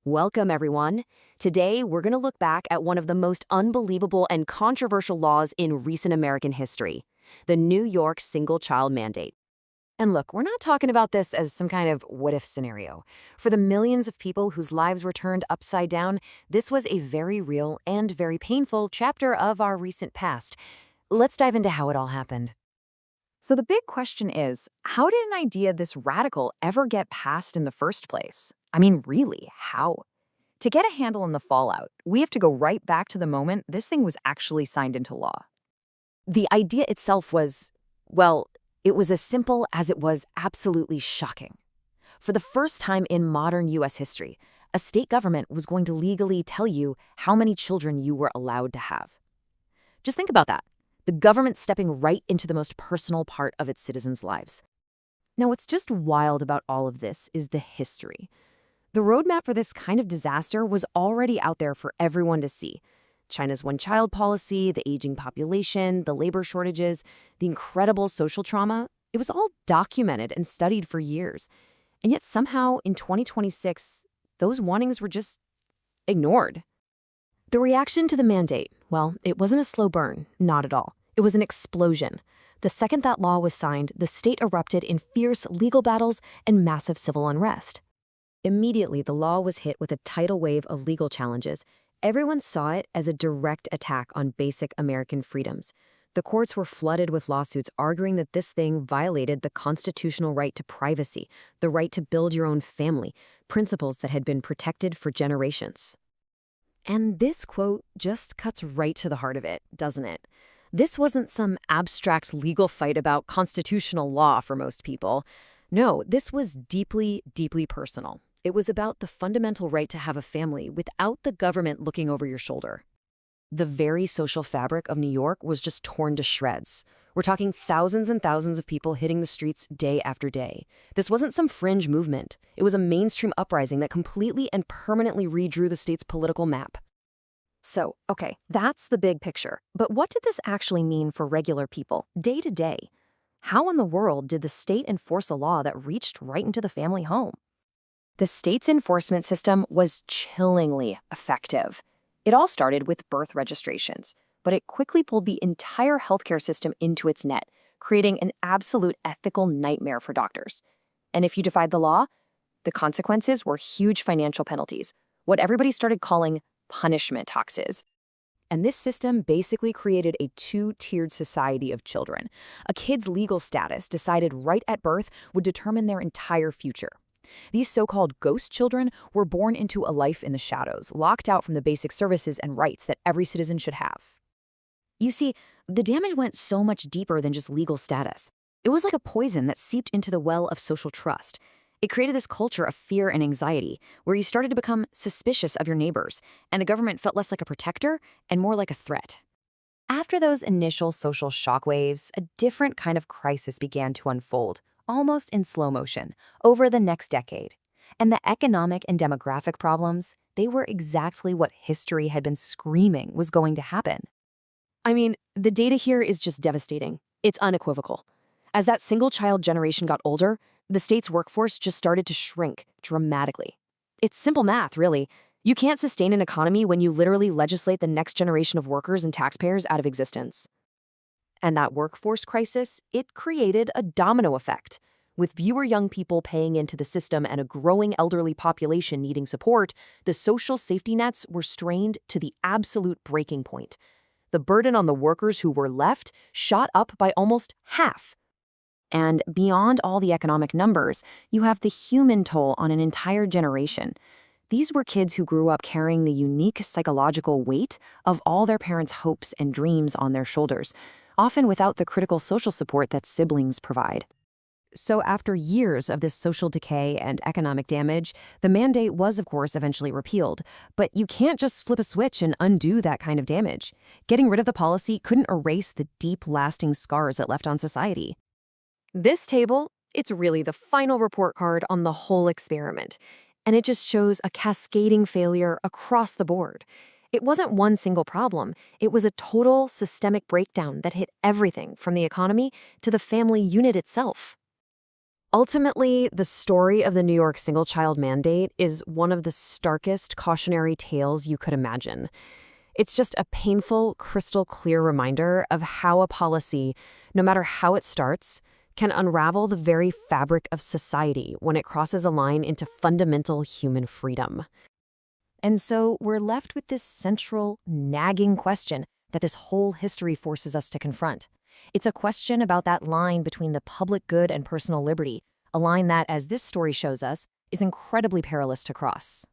Welcome, everyone. Today, we're going to look back at one of the most unbelievable and controversial laws in recent American history, the New York single-child mandate. And look, we're not talking about this as some kind of what-if scenario. For the millions of people whose lives were turned upside down, this was a very real and very painful chapter of our recent past. Let's dive into how it all happened. So the big question is, how did an idea this radical ever get passed in the first place? I mean, really, how? To get a handle on the fallout, we have to go right back to the moment this thing was actually signed into law. The idea itself was, well, it was as simple as it was absolutely shocking. For the first time in modern U.S. history, a state government was going to legally tell you how many children you were allowed to have. Just think about that. The government stepping right into the most personal part of its citizens' lives. Now, what's just wild about all of this is the history. The roadmap for this kind of disaster was already out there for everyone to see. China's one-child policy, the aging population, the labor shortages, the incredible social trauma, it was all documented and studied for years. And yet somehow, in 2026, those warnings were just ignored. The reaction to the mandate, well, it wasn't a slow burn, not at all. It was an explosion. The second that law was signed, the state erupted in fierce legal battles and massive civil unrest. Immediately, the law was hit with a tidal wave of legal challenges. Everyone saw it as a direct attack on basic American freedoms. The courts were flooded with lawsuits arguing that this thing violated the constitutional right to privacy, the right to build your own family, principles that had been protected for generations. And this quote just cuts right to the heart of it, doesn't it? This wasn't some abstract legal fight about constitutional law for most people. No, this was deeply, deeply personal. It was about the fundamental right to have a family without the government looking over your shoulder. The very social fabric of New York was just torn to shreds. We're talking thousands and thousands of people hitting the streets day after day. This wasn't some fringe movement. It was a mainstream uprising that completely and permanently redrew the state's political map. So, okay, that's the big picture. But what did this actually mean for regular people, day to day? How in the world did the state enforce a law that reached right into the family home? The state's enforcement system was chillingly effective. It all started with birth registrations, but it quickly pulled the entire healthcare system into its net, creating an absolute ethical nightmare for doctors. And if you defied the law, the consequences were huge financial penalties, what everybody started calling punishment taxes. And this system basically created a two-tiered society of children. A kid's legal status, decided right at birth, would determine their entire future. These so-called ghost children were born into a life in the shadows, locked out from the basic services and rights that every citizen should have. You see, the damage went so much deeper than just legal status. It was like a poison that seeped into the well of social trust. It created this culture of fear and anxiety, where you started to become suspicious of your neighbors, and the government felt less like a protector and more like a threat. After those initial social shockwaves, a different kind of crisis began to unfold, almost in slow motion, over the next decade. And the economic and demographic problems, they were exactly what history had been screaming was going to happen. I mean, the data here is just devastating. It's unequivocal. As that single-child generation got older, the state's workforce just started to shrink dramatically. It's simple math, really. You can't sustain an economy when you literally legislate the next generation of workers and taxpayers out of existence. And that workforce crisis, it created a domino effect. With fewer young people paying into the system and a growing elderly population needing support, the social safety nets were strained to the absolute breaking point. The burden on the workers who were left shot up by almost half. And beyond all the economic numbers, you have the human toll on an entire generation. These were kids who grew up carrying the unique psychological weight of all their parents' hopes and dreams on their shoulders, often without the critical social support that siblings provide. So after years of this social decay and economic damage, the mandate was, of course, eventually repealed. But you can't just flip a switch and undo that kind of damage. Getting rid of the policy couldn't erase the deep, lasting scars it left on society. This table, it's really the final report card on the whole experiment. And it just shows a cascading failure across the board. It wasn't one single problem. It was a total systemic breakdown that hit everything from the economy to the family unit itself. Ultimately, the story of the New York single-child mandate is one of the starkest cautionary tales you could imagine. It's just a painful, crystal clear reminder of how a policy, no matter how it starts, can unravel the very fabric of society when it crosses a line into fundamental human freedom. And so we're left with this central, nagging question that this whole history forces us to confront. It's a question about that line between the public good and personal liberty, a line that, as this story shows us, is incredibly perilous to cross.